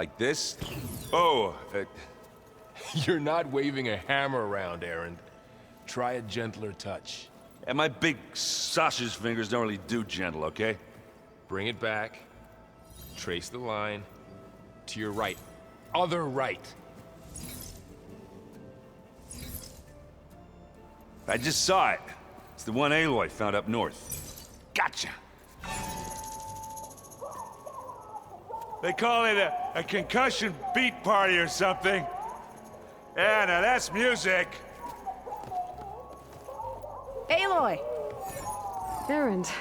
Like this? Oh, You're not waving a hammer around, Erend. Try a gentler touch. and my big sausage fingers don't really do gentle, okay? Bring it back. Trace the line. To your right. Other right. I just saw it. It's the one Aloy found up north. Gotcha! They call it a concussion beat party or something. Yeah, now that's music. Aloy! Erend,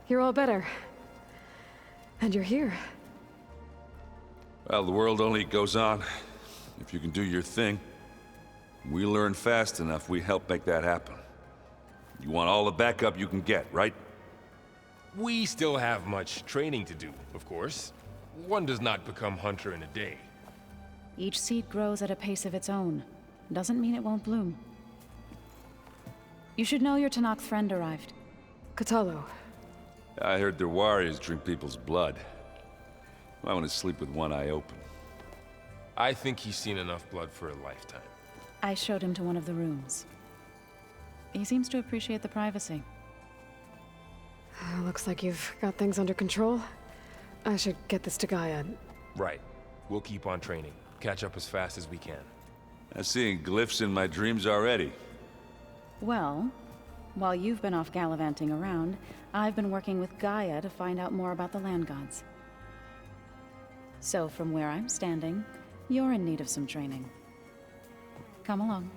you're all better. And you're here. Well, the world only goes on if you can do your thing. We learn fast enough, we help make that happen. You want all the backup you can get, right? We still have much training to do, of course. One does not become hunter in a day. Each seed grows at a pace of its own. Doesn't mean it won't bloom. You should know your Tenakth friend arrived. Kotallo. I heard their warriors drink people's blood. I want to sleep with one eye open. I think he's seen enough blood for a lifetime. I showed him to one of the rooms. He seems to appreciate the privacy. Looks like you've got things under control. I should get this to Gaia. Right. We'll keep on training. Catch up as fast as we can. I'm seeing glyphs in my dreams already. Well, while you've been off gallivanting around, I've been working with Gaia to find out more about the land gods. So from where I'm standing, you're in need of some training. Come along.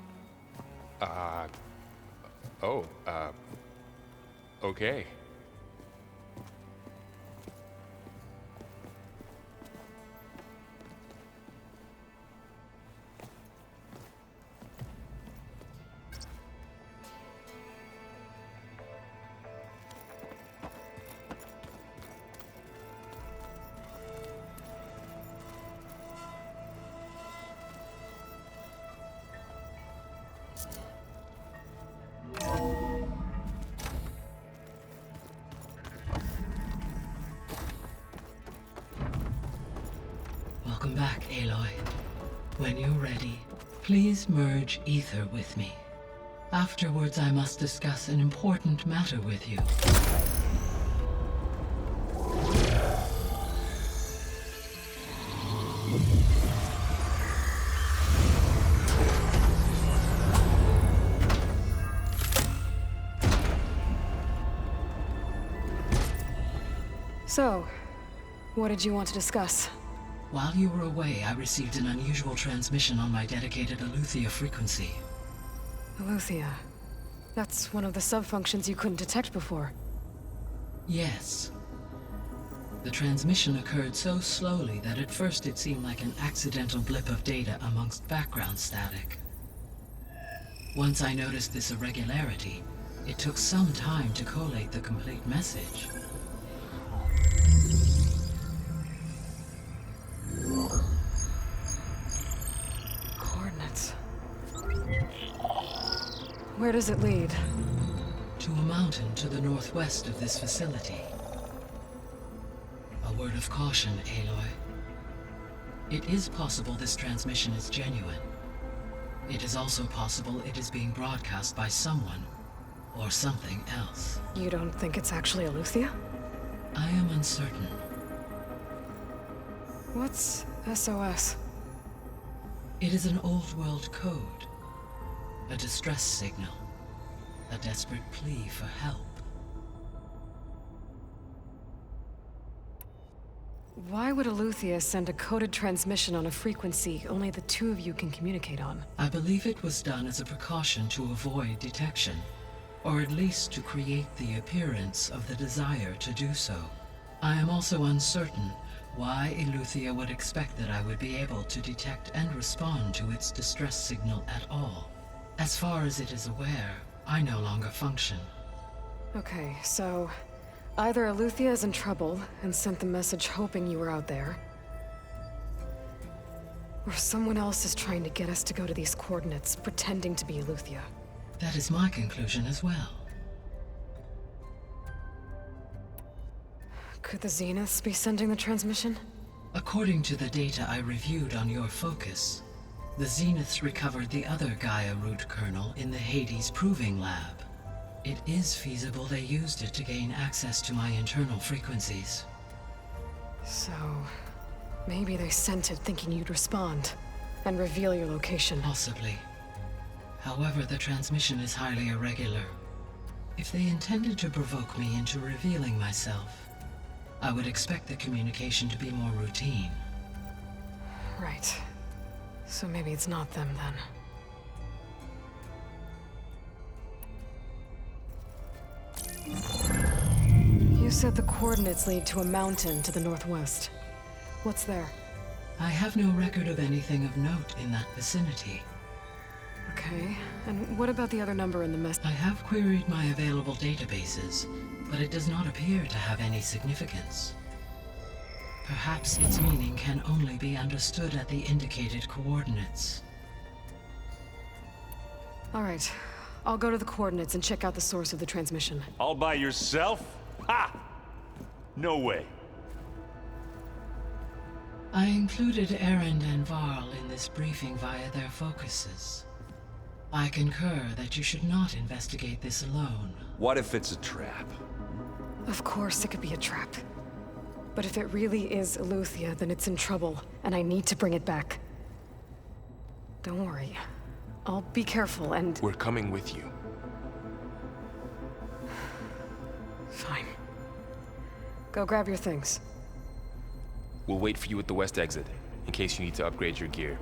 Okay. Welcome back, Aloy. When you're ready, please merge ether with me. Afterwards, I must discuss an important matter with you. So, what did you want to discuss? While you were away, I received an unusual transmission on my dedicated Eleuthia frequency. Eleuthia. That's one of the sub-functions you couldn't detect before. Yes. The transmission occurred so slowly that at first it seemed like an accidental blip of data amongst background static. Once I noticed this irregularity, it took some time to collate the complete message. Coordinates. Where does it lead? To a mountain to the northwest of this facility. A word of caution, Aloy. It is possible this transmission is genuine. It is also possible it is being broadcast by someone or something else. You don't think it's actually Eleuthia? I am uncertain. What's SOS? It is an old-world code. A distress signal. A desperate plea for help. Why would Eleuthia send a coded transmission on a frequency only the two of you can communicate on? I believe it was done as a precaution to avoid detection, or at least to create the appearance of the desire to do so. I am also uncertain why Eleuthia would expect that I would be able to detect and respond to its distress signal at all. As far as it is aware, I no longer function. Okay, so either Eleuthia is in trouble and sent the message hoping you were out there, or someone else is trying to get us to go to these coordinates, pretending to be Eleuthia. That is my conclusion as well. Could the Zeniths be sending the transmission? According to the data I reviewed on your focus, the Zeniths recovered the other Gaia root kernel in the Hades Proving Lab. It is feasible they used it to gain access to my internal frequencies. So, maybe they sent it thinking you'd respond and reveal your location. Possibly. However, the transmission is highly irregular. If they intended to provoke me into revealing myself, I would expect the communication to be more routine. Right. So maybe it's not them then. You said the coordinates lead to a mountain to the northwest. What's there? I have no record of anything of note in that vicinity. Okay, and what about the other number in the mess? I have queried my available databases, but it does not appear to have any significance. Perhaps its meaning can only be understood at the indicated coordinates. All right, I'll go to the coordinates and check out the source of the transmission. All by yourself? Ha! No way. I included Erend and Varl in this briefing via their focuses. I concur that you should not investigate this alone. What if it's a trap? Of course it could be a trap. But if it really is Eleuthia, then it's in trouble, and I need to bring it back. Don't worry. I'll be careful and... We're coming with you. Fine. Go grab your things. We'll wait for you at the west exit, in case you need to upgrade your gear.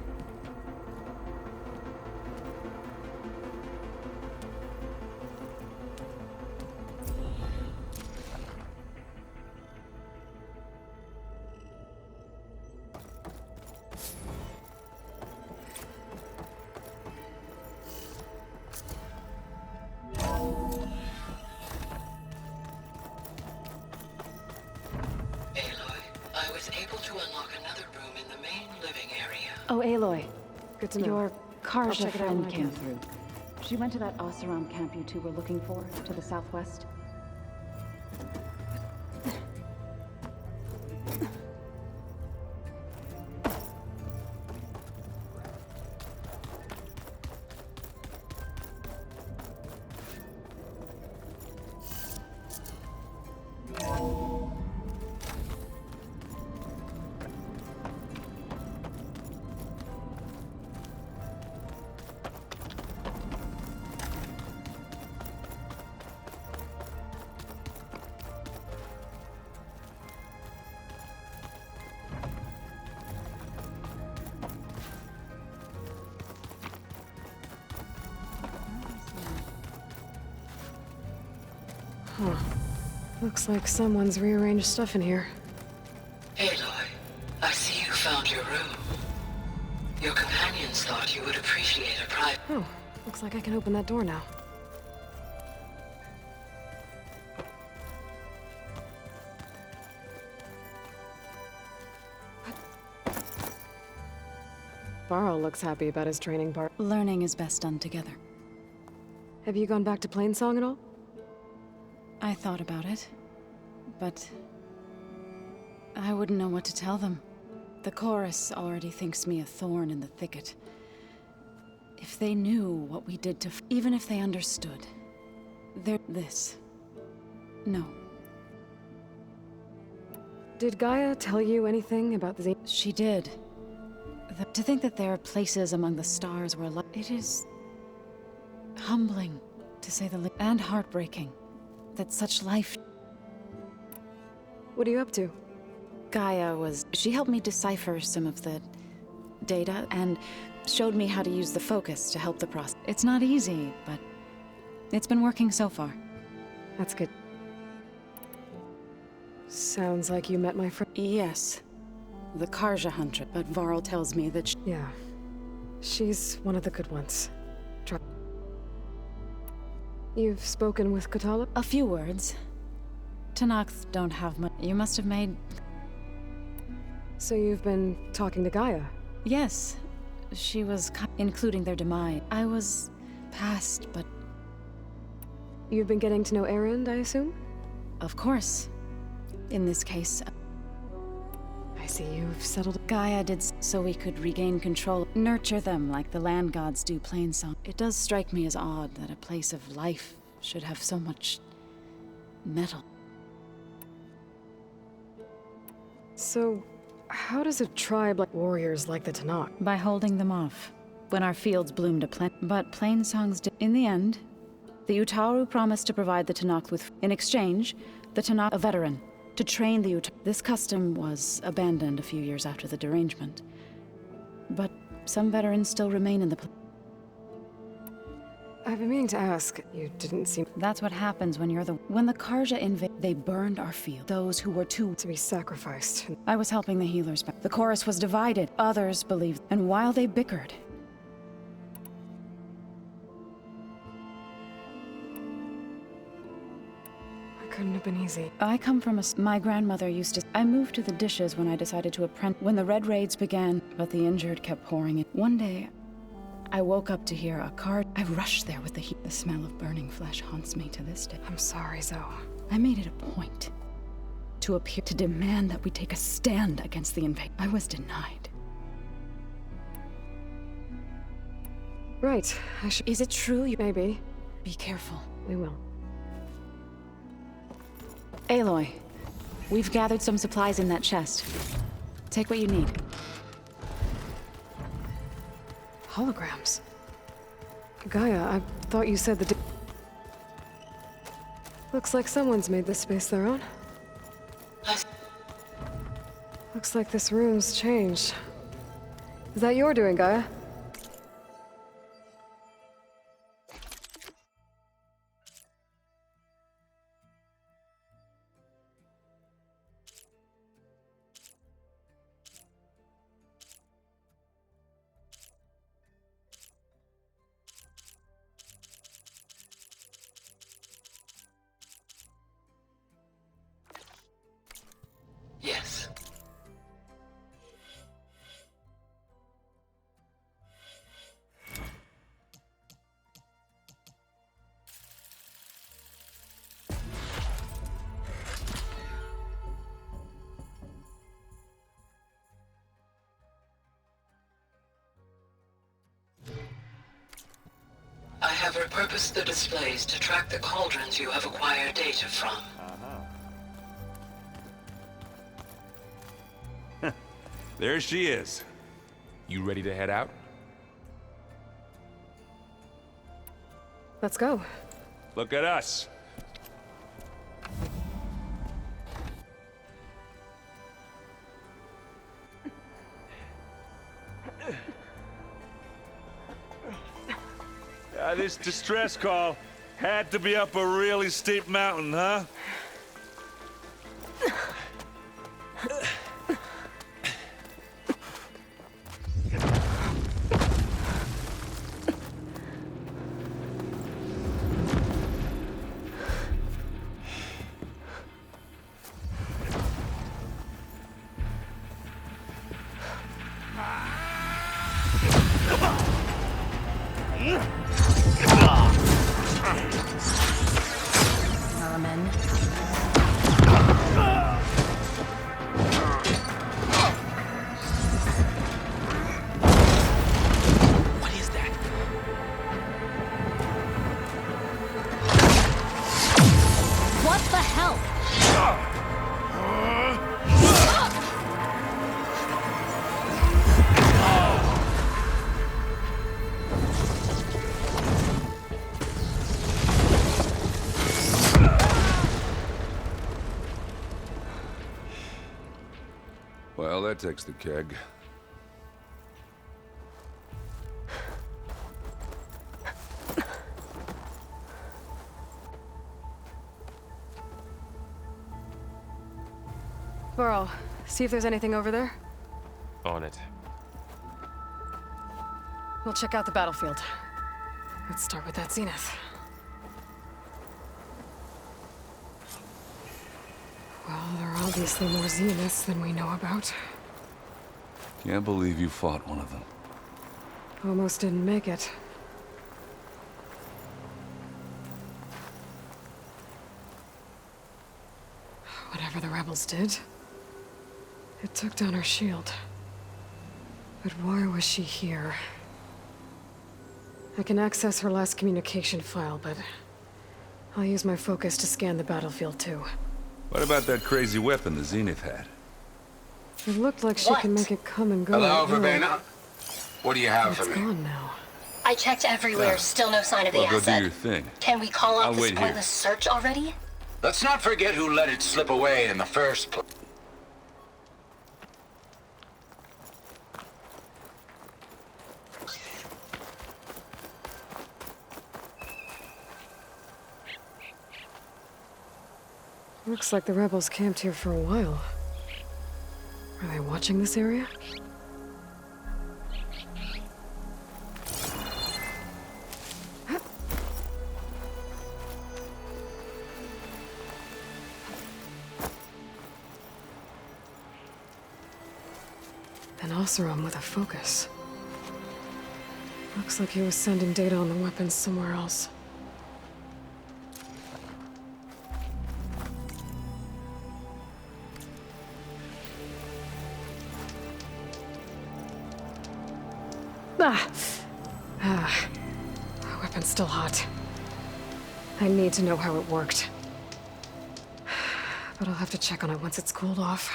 Oh, Aloy. Good to know. Your Karja check it out when friend I came can. through. She went to that Oseram camp you two were looking for, to the southwest. Huh. Looks like someone's rearranged stuff in here. Aloy, I see you found your room. Your companions thought you would appreciate a private... Oh, looks like I can open that door now. Varl looks happy about his training part. Learning is best done together. Have you gone back to Plainsong at all? I thought about it, but I wouldn't know what to tell them. The chorus already thinks me a thorn in the thicket. If they knew what we did to even if they understood, they're this. No. Did Gaia tell you anything about the... She did. To think that there are places among the stars where it is humbling, to say the least, and heartbreaking. That such life... What are you up to? Gaia she helped me decipher some of the data and showed me how to use the focus to help the process. It's not easy, but it's been working so far. That's good. Sounds like you met my friend. Yes. The Karja hunter, but Varl tells me that Yeah. She's one of the good ones. You've spoken with Katala? a few words. Tanakh don't have much. You must have made... So you've been talking to Gaia? Yes. She was including their demise. I was past, but You've been getting to know Erend, I assume? of course. In this case, I see you've settled. Gaia did so we could regain control, nurture them like the land gods do Plainsong. It does strike me as odd that a place of life should have so much metal. So, how does a tribe like warriors like the Tanakh? By holding them off, when our fields bloomed a plant. But Plainsongs did. In the end, the Utaru promised to provide the Tanakh with, in exchange, the Tanakh a veteran, to train the Utaru. This custom was abandoned a few years after the derangement. But some veterans still remain in the I've been meaning to ask. You didn't seem That's what happens when you're the... When the Karja invaded, they burned our field. Those who were too... to be sacrificed. I was helping the healers back. The chorus was divided. Others believed. And while they bickered... It couldn't have been easy. I come from a... My grandmother used to... I moved to the dishes when I decided to apprentice... When the Red Raids began, but the injured kept pouring in. One day, I woke up to hear a car. I rushed there with the heat. The smell of burning flesh haunts me to this day. I'm sorry, Zoe. I made it a point to appear to demand that we take a stand against the invasion. I was denied. Right. I should... Is it true you... Maybe. Be careful. We will. Aloy, we've gathered some supplies in that chest. Take what you need. Holograms. Gaia, I thought you said the... Looks like someone's made this space their own. Looks like this room's changed. Is that your doing, Gaia? Yes. I have repurposed the displays to track the cauldrons you have acquired data from. There she is. You ready to head out? Let's go. Look at us. This distress call had to be up a really steep mountain, huh? What is that? What the hell? Well, that takes the keg. Varl, see if there's anything over there. On it. We'll check out the battlefield. Let's start with that zenith. Well, there are obviously more zeniths than we know about. Can't believe you fought one of them. Almost didn't make it. Whatever the rebels did, It took down her shield. But why was she here? I can access her last communication file, but I'll use my focus to scan the battlefield too. What about that crazy weapon the Zenith had? It looked like she can make it come and go. Hello, at will. Verbena? What do you have It's for me? gone now. I checked everywhere, still no sign of the Well, go do asset. your thing. Can we call I'll off this wait here. pointless search already? Let's not forget who let it slip away in the first place. Looks like the rebels camped here for a while. Are they watching this area? An Oseram with a focus. Looks like he was sending data on the weapons somewhere else. The weapon's still hot. I need to know how it worked. But I'll have to check on it once it's cooled off.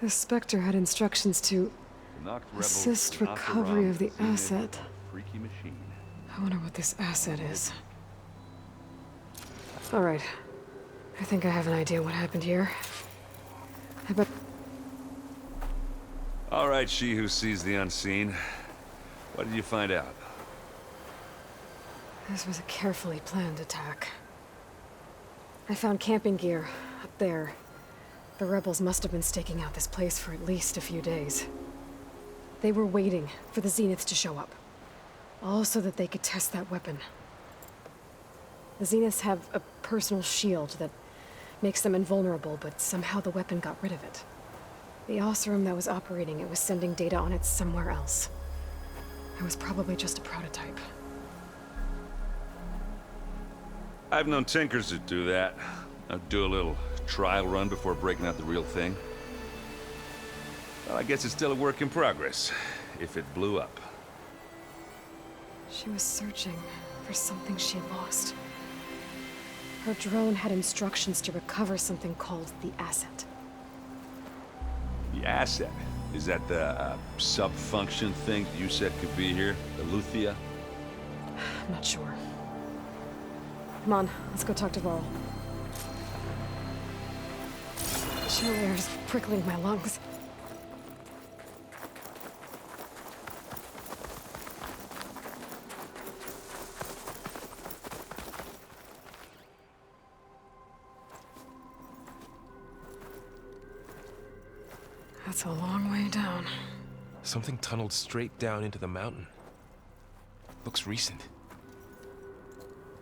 The Spectre had instructions to assist recovery of the asset. Freaky machine. I wonder what this asset is. All right. I think I have an idea what happened here. I bet... All right, she who sees the unseen. What did you find out? This was a carefully planned attack. I found camping gear up there. The rebels must have been staking out this place for at least a few days. They were waiting for the Zeniths to show up. All so that they could test that weapon. The Zeniths have a personal shield that makes them invulnerable, but somehow the weapon got rid of it. The Oseram that was operating it was sending data on it somewhere else. It was probably just a prototype. I've known tinkers that do that. I'd do a little trial run before breaking out the real thing. Well, I guess it's still a work in progress, if it blew up. She was searching for something she lost. Her drone had instructions to recover something called the asset. The asset? Is that the sub-function thing you said could be here? The Luthia? I'm not sure. Come on, let's go talk to Varl. Chill air is prickling my lungs. That's a long way down. Something tunneled straight down into the mountain. Looks recent.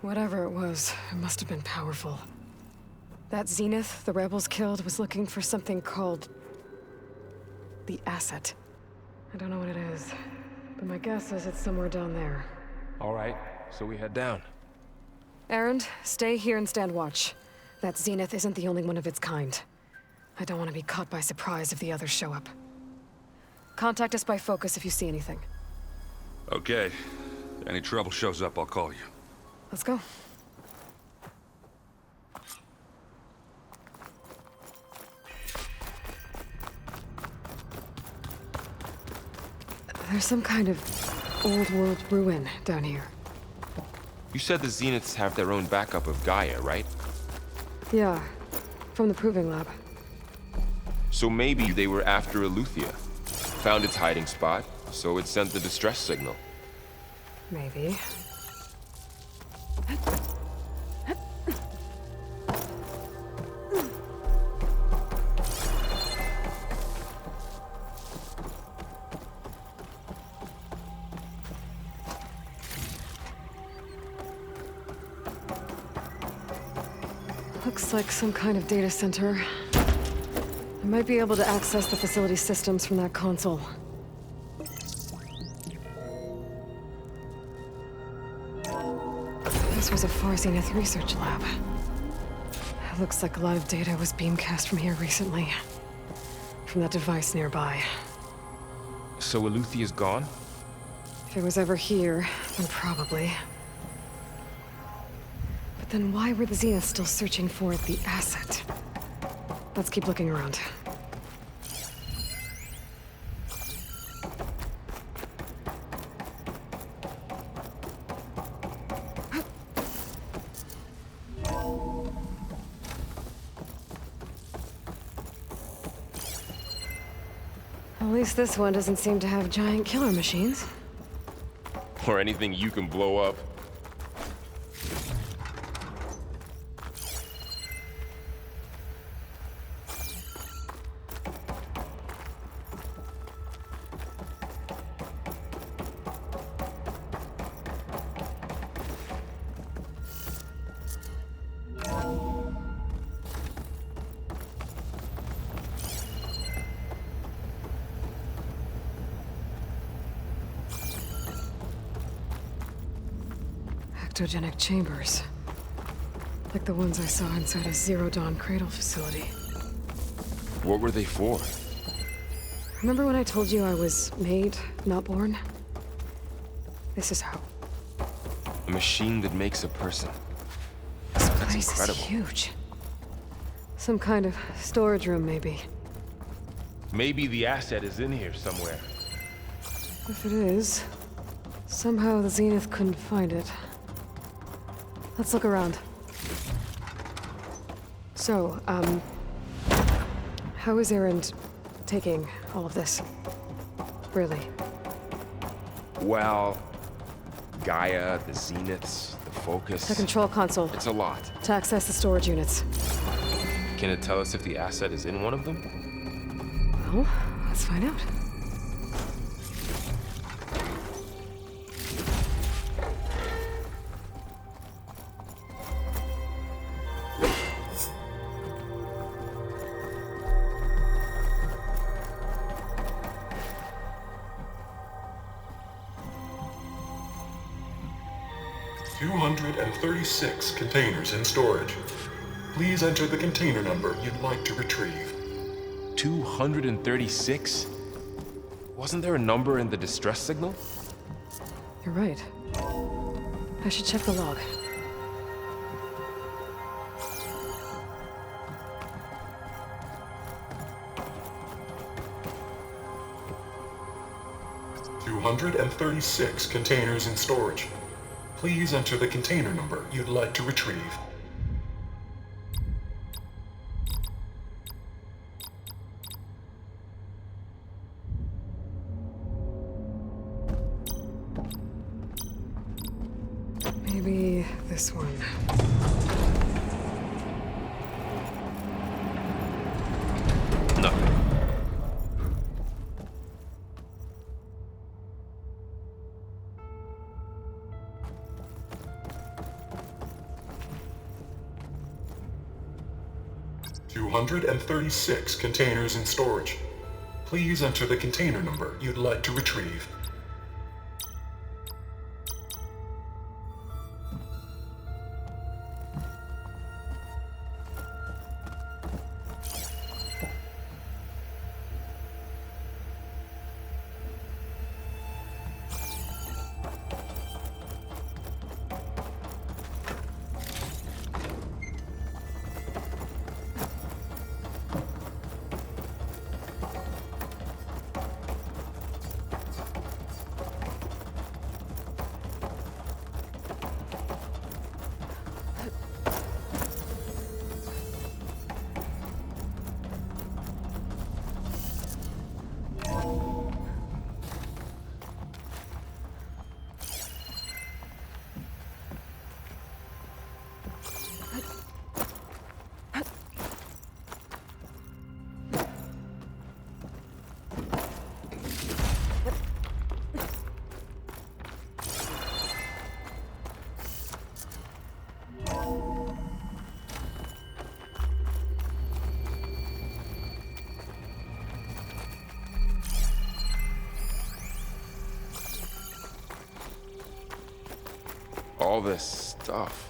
Whatever it was, it must have been powerful. That Zenith the rebels killed was looking for something called... the asset. I don't know what it is, but my guess is it's somewhere down there. All right, so we head down. Erend, stay here and stand watch. That Zenith isn't the only one of its kind. I don't want to be caught by surprise if the others show up. Contact us by focus if you see anything. Okay. Any trouble shows up, I'll call you. Let's go. There's some kind of old-world ruin down here. You said the Zeniths have their own backup of Gaia, right? Yeah, from the Proving Lab. So maybe they were after Eleuthia. Found its hiding spot, so it sent the distress signal. Maybe. Looks like some kind of data center. I'm might be able to access the facility systems from that console. This was a Far Zenith research lab. It looks like a lot of data was beamcast from here recently. From that device nearby. So Eluthia's gone? If it was ever here, then probably. But then why were the Zeniths still searching for the asset? Let's keep looking around. At least this one doesn't seem to have giant killer machines. Or anything you can blow up. Ectogenic chambers. Like the ones I saw inside a Zero Dawn cradle facility. What were they for? Remember when I told you I was made, not born? This is how. A machine that makes a person. This That's place incredible. is huge. Some kind of storage room, maybe. Maybe the asset is in here somewhere. If it is, somehow the Zenith couldn't find it. Let's look around. So, how is Erend taking all of this? Really? Well, Gaia, the Zeniths, the Focus. The control console. It's a lot. To access the storage units. Can it tell us if the asset is in one of them? Well, let's find out. $236 containers in storage. Please enter the container number you'd like to retrieve. 236? Wasn't there a number in the distress signal? You're right. I should check the log. $236 containers in storage. Please enter the container number you'd like to retrieve. Maybe this one. Nothing. $236 containers in storage. Please enter the container number you'd like to retrieve. all this stuff.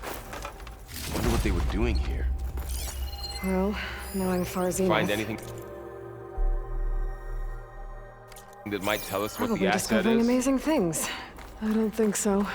Wonder what they were doing here. Well, knowing Farzina... Find anything that might tell us what Probably the asset discovering is? amazing things. I don't think so.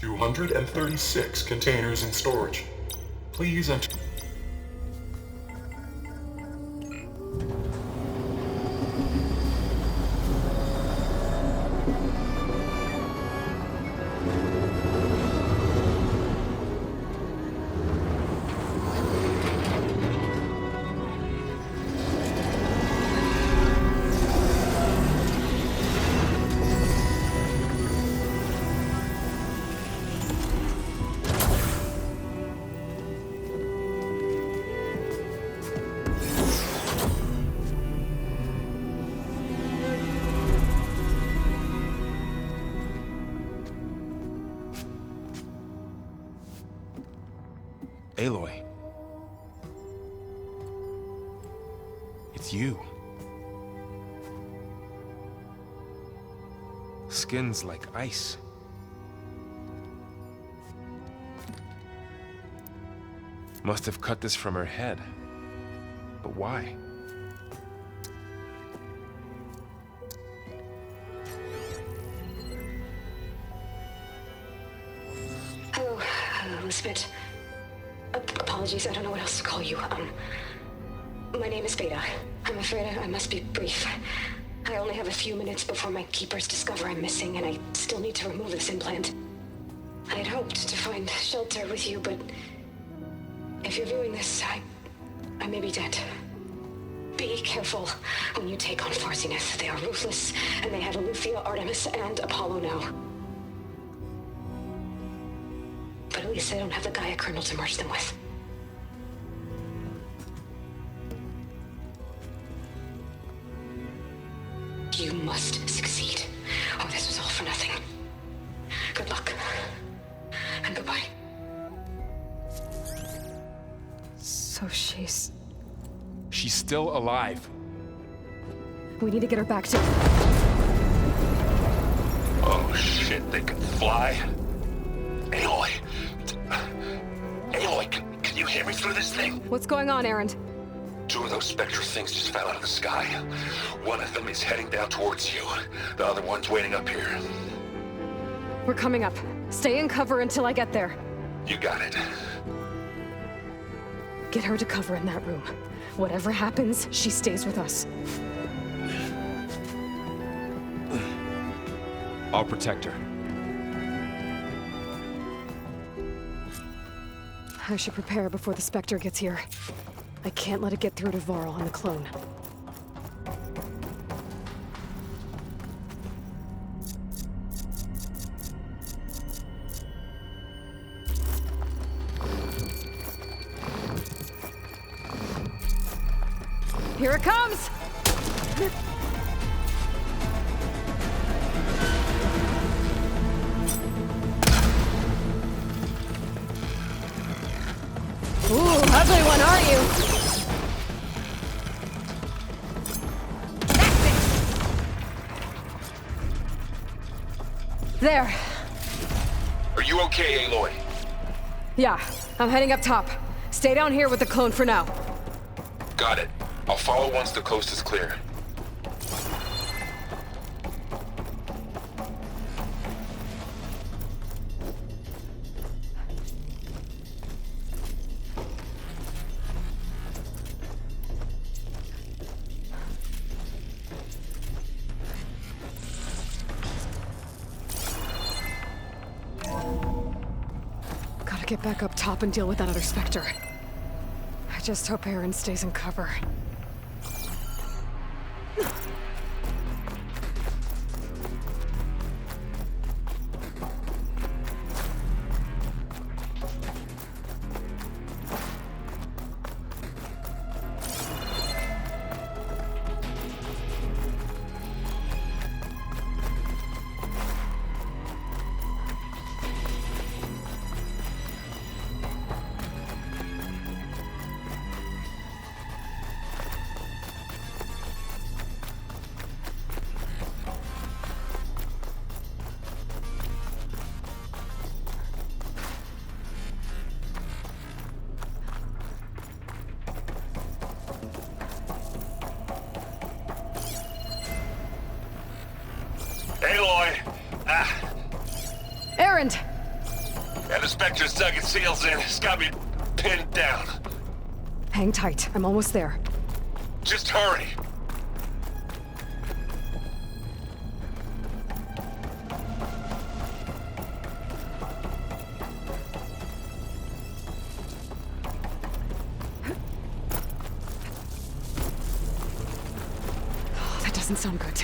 $236 containers in storage. Please enter. Aloy. It's you. Skin's like ice. Must have cut this from her head. But why? Hello, Elizabeth. Apologies, I don't know what else to call you. My name is Beta. I'm afraid I must be brief. I only have a few minutes before my keepers discover I'm missing, and I still need to remove this implant. I had hoped to find shelter with you, but if you're viewing this, I may be dead. Be careful when you take on Farzineth. They are ruthless, and they have Eleuthia, Artemis, and Apollo now. But at least they don't have the Gaia kernel to merge them with. You must succeed, or this was all for nothing. Good luck. And goodbye. So she's still alive. We need to get her back to... Oh shit, they can fly? Aloy. Aloy, can you hear me through this thing? What's going on, Erend? Two of those spectral things just fell out of the sky. One of them is heading down towards you. The other one's waiting up here. We're coming up. Stay in cover until I get there. You got it. Get her to cover in that room. Whatever happens, she stays with us. I'll protect her. I should prepare before the Spectre gets here. I can't let it get through to Varl and the clone. Here it comes! ugly one, aren't you? There. Are you okay, Aloy? Yeah, I'm heading up top. Stay down here with the clone for now. Got it. I'll follow once the coast is clear. Gotta get back up top and deal with that other Spectre. I just hope Aaron stays in cover. Aloy! Aaron! And the Spectre's dug its heels in. It's got me pinned down. Hang tight, I'm almost there. Just hurry. Oh, that doesn't sound good.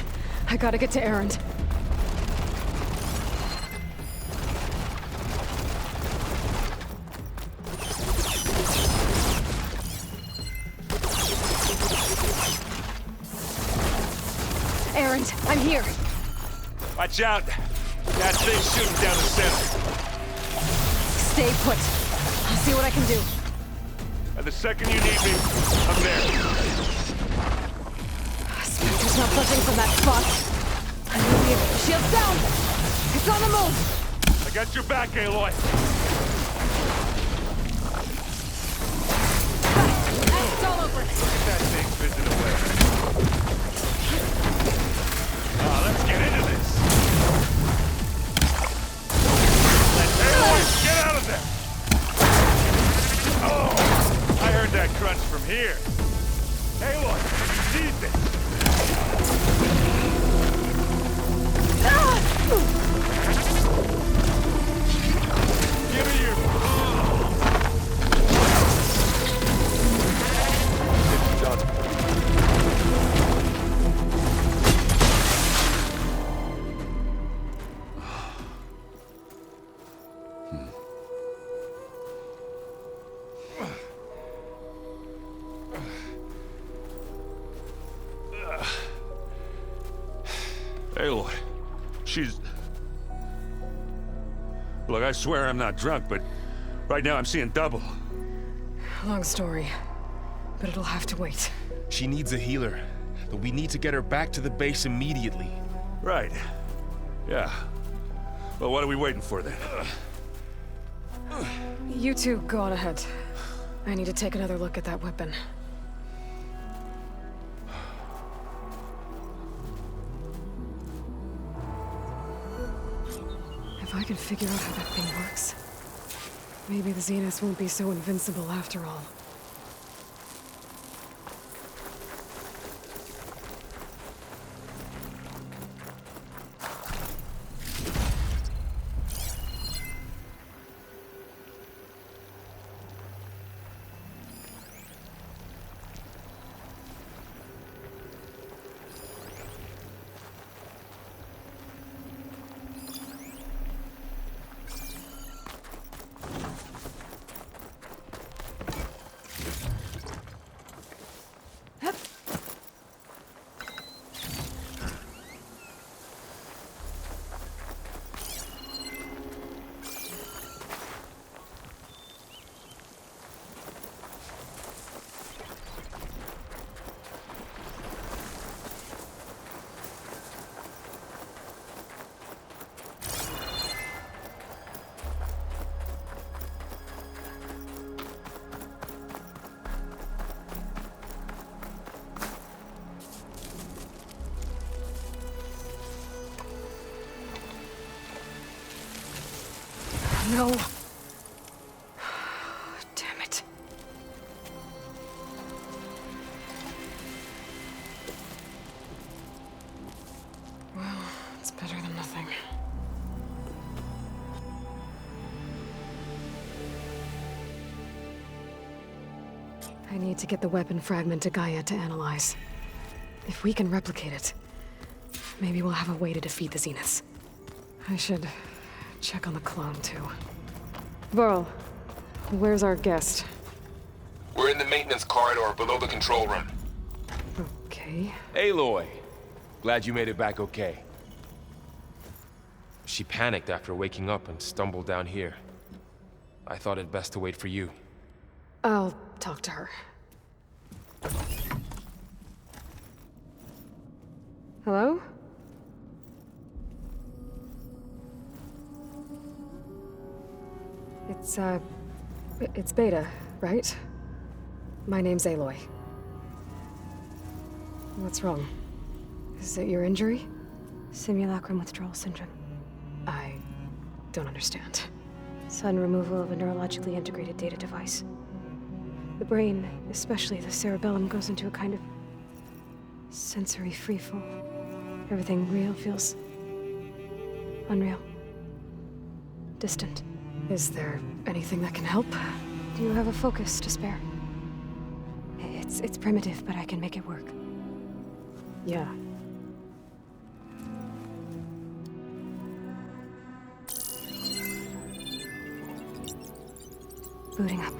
I gotta get to Aaron. Aaron, I'm here. Watch out! That thing's shooting down the center. Stay put. I'll see what I can do. And the second you need me, I'm there. Spectre's not budging from that spot. I need it. Shields down! It's on the move! I got your back, Aloy. It's all over! Look at that thing fizzing away. Let's get into this. Aloy, get out of there! Oh, I heard that crunch from here. Aloy, you need this. Give me your... It's done. Aloy, she's... Look, I swear I'm not drunk, but right now I'm seeing double. Long story, but it'll have to wait. She needs a healer, but we need to get her back to the base immediately. Right. Yeah. Well, what are we waiting for then? You two go on ahead. I need to take another look at that weapon. If I can figure out how that thing works, maybe the Zeniths won't be so invincible after all. no. Damn it. Well, it's better than nothing. I need to get the weapon fragment to Gaia to analyze. If we can replicate it, maybe we'll have a way to defeat the Zeniths. I should check on the clone, too. Varl, where's our guest? We're in the maintenance corridor below the control room. Okay. Aloy, glad you made it back okay. She panicked after waking up and stumbled down here. I thought it best to wait for you. I'll talk to her. Hello? It's Beta, right? My name's Aloy. What's wrong? Is it your injury? Simulacrum withdrawal syndrome. I don't understand. Sudden removal of a neurologically integrated data device. The brain, especially the cerebellum, goes into a kind of sensory freefall. Everything real feels unreal. Distant. Is there anything that can help? Do you have a focus to spare? It's primitive, but I can make it work. Yeah. Booting up.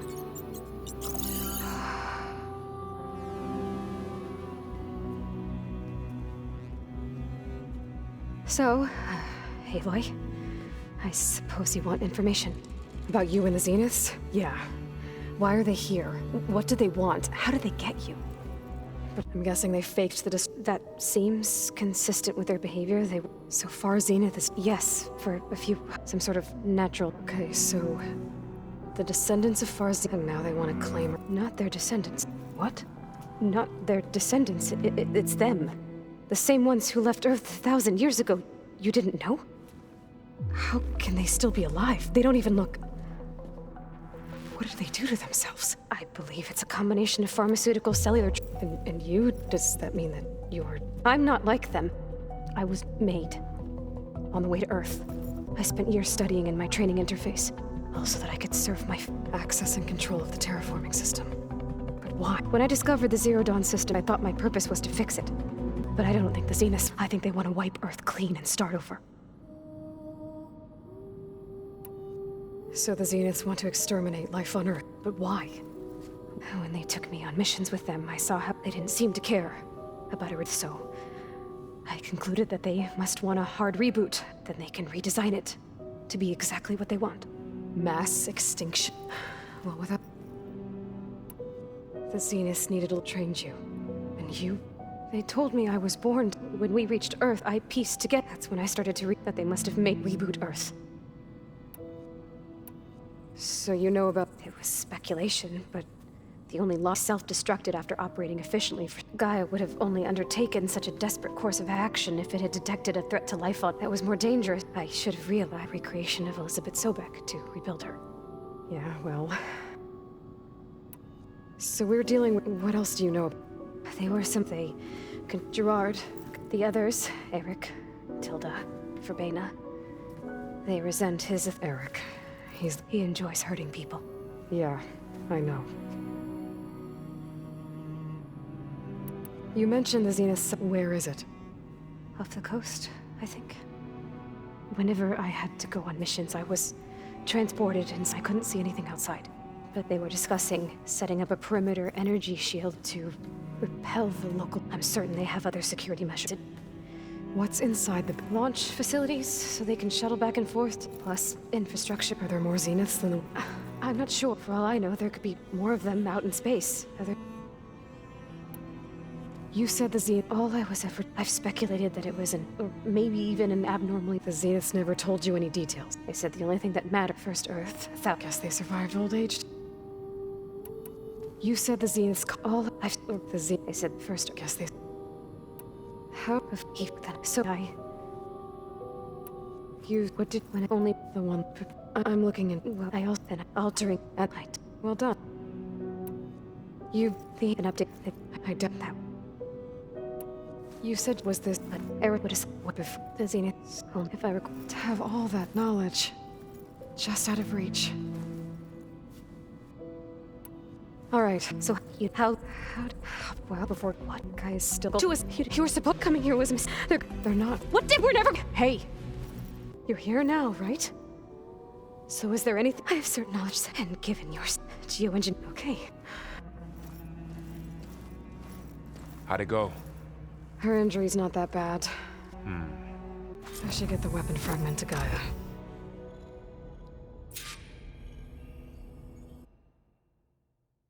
So, Aloy, I suppose you want information. About you and the Zeniths? Yeah. Why are they here? What do they want? How did they get you? I'm guessing they faked the That seems consistent with their behavior. They So far, Zenith is... Yes, for a few... some sort of natural... Okay, so... The descendants of Farzin, and now they want to claim... Not their descendants. What? Not their descendants. It's them. The same ones who left Earth 1,000 years ago. You didn't know? How can they still be alive? They don't even look... What did they do to themselves? I believe it's a combination of pharmaceutical, cellular... And you? Does that mean that you're... I'm not like them. I was made. On the way to Earth. I spent years studying in my training interface. All so that I could serve my... Access and control of the terraforming system. But why? When I discovered the Zero Dawn system, I thought my purpose was to fix it. But I don't think the Zeniths... I think they want to wipe Earth clean and start over. So the Zeniths want to exterminate life on Earth. But why? When they took me on missions with them, I saw how they didn't seem to care about Earth, so... I concluded that they must want a hard reboot. Then they can redesign it to be exactly what they want. Mass extinction. Well, without... The Zeniths needed to train you. And you? They told me I was born. When we reached Earth, I pieced together. That's when I started to read that they must have made reboot Earth. So you know about... It was speculation, but the only law self-destructed after operating efficiently. Gaia would have only undertaken such a desperate course of action if it had detected a threat to life on that was more dangerous. I should have realized recreation of Elizabeth Sobek to rebuild her. Yeah, well... So we're dealing with... What else do you know? They were Gerard, the others, Eric, Tilda, Verbena. They resent his... Eric. He enjoys hurting people. Yeah, I know. You mentioned the Zeniths. Where is it? Off the coast, I think. Whenever I had to go on missions, I was transported and I couldn't see anything outside. But they were discussing setting up a perimeter energy shield to repel the local... I'm certain they have other security measures. What's inside the... Launch facilities, so they can shuttle back and forth, plus infrastructure. Are there more Zeniths than the... I'm not sure. For all I know, there could be more of them out in space. You said the Zenith... All I was ever... I've speculated that it was or maybe even an abnormally... The Zeniths never told you any details. They said the only thing that mattered first Earth. Guess they survived old age. You said the Zeniths... They said first... Guess they... How... So I... You... What did... When only... The one... I'm looking in. Well, I also been altering at night. Well done. You've the an update. I did that. You said was this Eric would have what if the Zenith if I recall to have all that knowledge just out of reach. All right, so how well before what guy is still to us? You were supposed coming here was they're not. What did we're never. Hey, you're here now, right? So is there anything I have certain knowledge and given yours geo-engine? Okay. How'd it go? Her injury's not that bad. I should get the weapon fragment to Gaia.